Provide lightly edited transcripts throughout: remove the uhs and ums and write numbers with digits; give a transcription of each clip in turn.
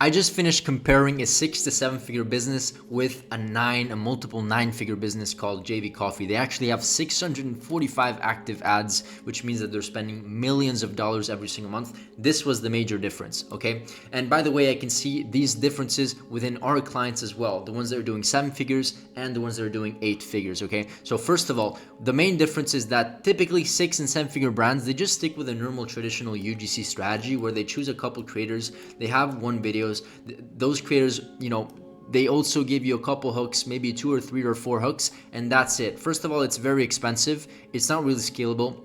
I just finished comparing a 6 to 7 figure business with a multiple 9 figure business called JV Coffee. They actually have 645 active ads, which means that they're spending millions of dollars every single month. This was the major difference, okay? And by the way, I can see these differences within our clients as well, the ones that are doing 7 figures and the ones that are doing 8 figures, okay? So first of all, the main difference is that typically 6 and 7 figure brands, they just stick with a normal traditional UGC strategy where they choose a couple creators, they have one video. Those creators, they also give you a couple hooks, maybe 2 or 3 or 4 hooks, and that's it. First of all, it's very expensive. It's not really scalable.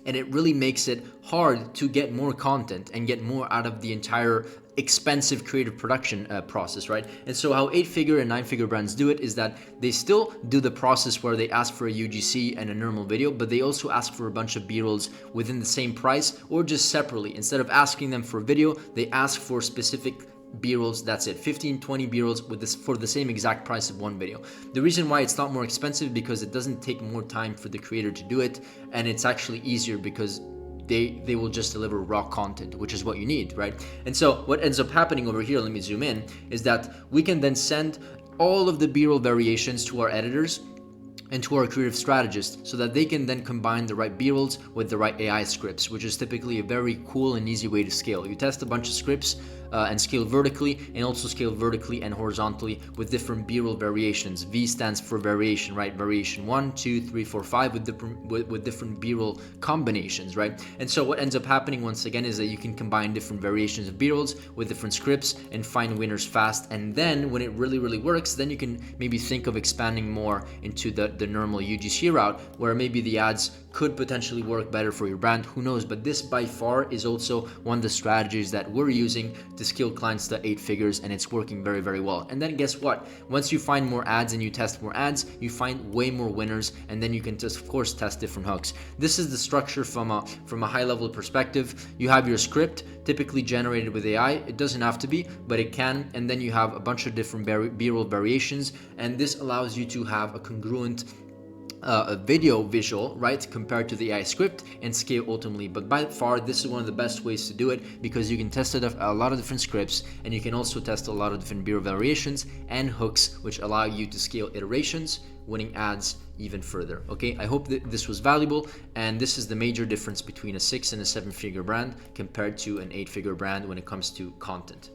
And it really makes it hard to get more content and get more out of the entire expensive creative production process, right? And so how 8 figure and 9 figure brands do it is that they still do the process where they ask for a UGC and a normal video, but they also ask for a bunch of B-rolls within the same price or just separately. Instead of asking them for a video, they ask for specific B-rolls. That's it, 15, 20 B-rolls for the same exact price of one video. The reason why it's not more expensive because it doesn't take more time for the creator to do it, and it's actually easier because they will just deliver raw content, which is what you need, right? And so what ends up happening over here, let me zoom in, is that we can then send all of the B-roll variations to our editors and to our creative strategists so that they can then combine the right B-rolls with the right AI scripts, which is typically a very cool and easy way to scale. You test a bunch of scripts and scale vertically, and also scale vertically and horizontally with different B-roll variations. V stands for variation, right? Variation 1, 2, 3, 4, 5 with different B-roll combinations, right? And so what ends up happening once again is that you can combine different variations of B-rolls with different scripts and find winners fast. And then when it really, really works, then you can maybe think of expanding more into the normal UGC route, where maybe the ads could potentially work better for your brand, who knows? But this by far is also one of the strategies that we're using to scale clients to 8 figures, and it's working very, very well. And then guess what? Once you find more ads and you test more ads, you find way more winners, and then you can just, of course, test different hooks. This is the structure from a high level perspective. You have your script, typically generated with AI. It doesn't have to be, but it can. And then you have a bunch of different B-roll variations, and this allows you to have a congruent a video visual, right, compared to the AI script, and scale ultimately. But by far, this is one of the best ways to do it because you can test a lot of different scripts, and you can also test a lot of different B-roll variations and hooks, which allow you to scale iterations, winning ads even further. Okay, I hope that this was valuable, and this is the major difference between a 6 and a 7 figure brand compared to an 8 figure brand when it comes to content.